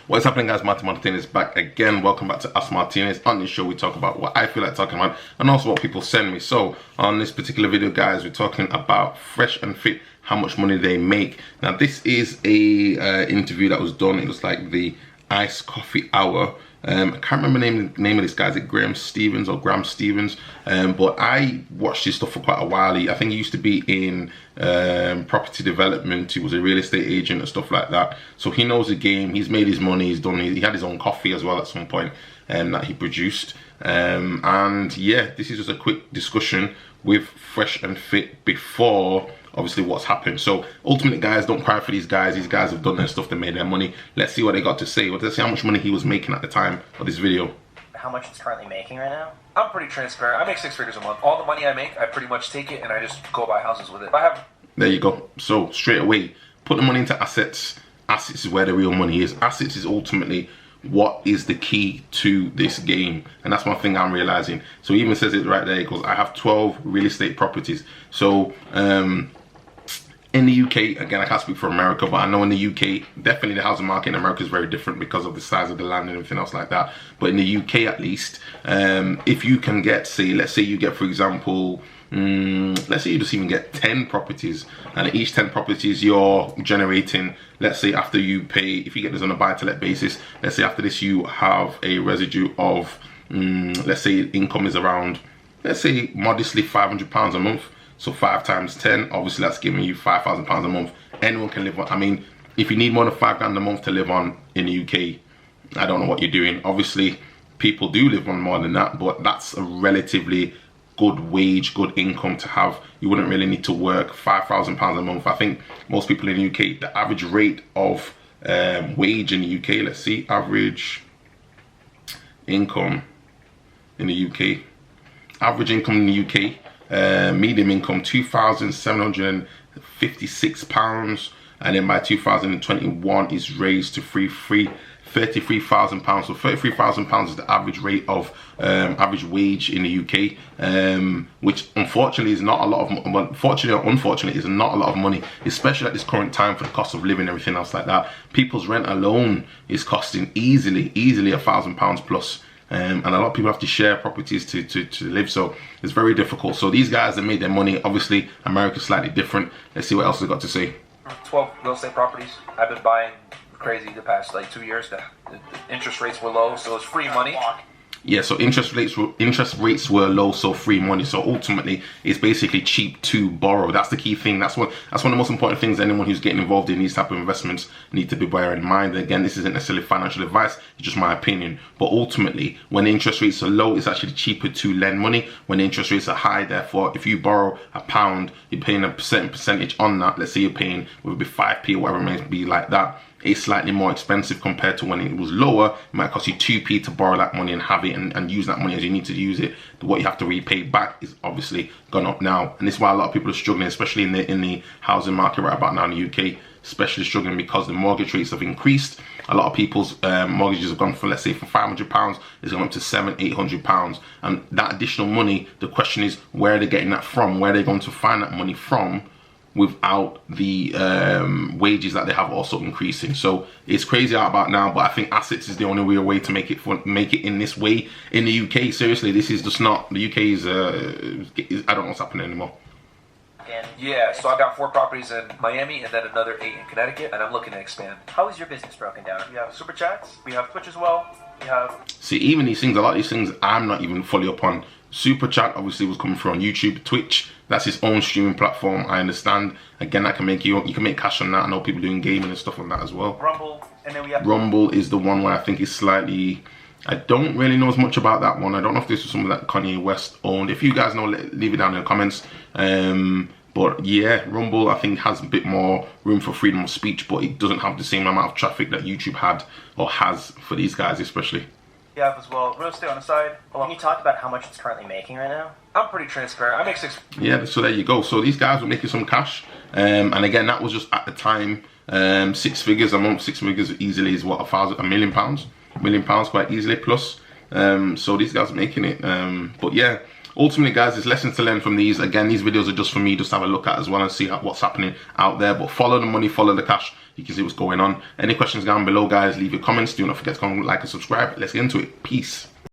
What's happening, guys? Martinez back again. Welcome back to Ask Martinez. On this show we talk about what I feel like talking about and also what people send me. So on this particular video, guys, we're talking about Fresh and Fit, how much money they make. Now this is a interview that was done. It was like the iced coffee hour. I can't remember the name of this guy. Is it Graham Stevens or Graham Stevens? But I watched his stuff for quite a while. I think he used to be in property development. He was a real estate agent and stuff like that. So he knows the game. He's made his money. He had his own coffee as well at some point that he produced. And yeah, this is just a quick discussion with Fresh and Fit before obviously what's happened. So ultimately, guys, don't cry for these guys. These guys have done their stuff, they made their money. Let's see what they got to say. Let's see how much money he was making at the time of this video. How much it's currently making right now? I'm pretty transparent. I make 6 figures a month. All the money I make, I pretty much take it and I just go buy houses with it. There you go. So straight away, put the money into assets. Assets is where the real money is. Assets is ultimately what is the key to this game, and that's one thing I'm realizing. So he even says it right there, because I have 12 real estate properties. So in the UK, again, I can't speak for America, but I know in the UK, definitely the housing market in America is very different because of the size of the land and everything else like that. But in the UK, at least, if you can get, say, let's say you get, for example, let's say you just even get 10 properties, and each 10 properties you're generating, let's say after you pay, if you get this on a buy-to-let basis, let's say after this you have a residue of, let's say income is around, let's say modestly £500 a month. So 5 times 10, obviously that's giving you £5,000 a month. Anyone can live on. I mean, if you need more than £5 grand a month to live on in the UK, I don't know what you're doing. Obviously, people do live on more than that, but that's a relatively good wage, good income to have. You wouldn't really need to work £5,000 a month. I think most people in the UK, the average rate of wage in the UK, let's see, average income in the UK. Average income in the UK. Medium income £2,756, and then by 2021 is raised to £33,000. So £33,000 is the average rate of average wage in the UK, which unfortunately is not a lot of, fortunately or unfortunately, is not a lot of money, especially at this current time for the cost of living and everything else like that. People's rent alone is costing easily £1,000 plus. And a lot of people have to share properties to live, so it's very difficult. So these guys that made their money, obviously America's slightly different. Let's see what else they got to say. 12 real estate properties. I've been buying crazy the past like 2 years. The interest rates were low, so it's free money. Yeah, so interest rates were low, so free money. So ultimately, it's basically cheap to borrow. That's the key thing. That's one of the most important things anyone who's getting involved in these type of investments need to be bearing in mind. And again, this isn't necessarily financial advice, it's just my opinion. But ultimately, when the interest rates are low, it's actually cheaper to lend money. When the interest rates are high, therefore, if you borrow £1, you're paying a certain percentage on that. Let's say you're paying, whether it be 5p or whatever it may be like that. It's slightly more expensive compared to when it was lower. It might cost you 2p to borrow that money and have it and use that money as you need to use it. What you have to repay back is obviously gone up now, and this is why a lot of people are struggling, especially in the housing market right about now in the UK, especially struggling because the mortgage rates have increased. A lot of people's mortgages have gone from, let's say, for £500, it's gone up to £700-800, and that additional money, the question is, where are they getting that from? Where are they going to find that money from without the wages that they have also increasing? So it's crazy out about now, but I think assets is the only real way to make it in this way in the UK. Seriously, this is just not, the UK is I don't know what's happening anymore. Yeah, so I got 4 properties in Miami and then another 8 in Connecticut, and I'm looking to expand. How is your business broken down? We have super chats, we have Twitch as well, we have... See, even these things, a lot of these things I'm not even fully up on. Super chat obviously was coming through on YouTube. Twitch, that's his own streaming platform, I understand. Again, that can make you can make cash on that. I know people doing gaming and stuff like that as well. Rumble, and then we have... Rumble is the one where I think is slightly... I don't really know as much about that one. I don't know if this was something that Kanye West owned. If you guys know, leave it down in the comments. But yeah, Rumble I think has a bit more room for freedom of speech, but it doesn't have the same amount of traffic that YouTube had or has for these guys especially. We have as well real estate on the side. Can you talk about how much it's currently making right now? I'm pretty transparent. I make 6. Yeah, so there you go. So these guys were making some cash, and again, that was just at the time 6 figures a month. 6 figures easily is what, £1 million, £1 million quite easily plus. So these guys are making it. But yeah, ultimately, guys, there's lessons to learn from these. Again, these videos are just for me, just have a look at as well and see what's happening out there. But follow the money, follow the cash. You can see what's going on. Any questions down below, guys, leave your comments. Do not forget to comment, like, and subscribe. Let's get into it. Peace.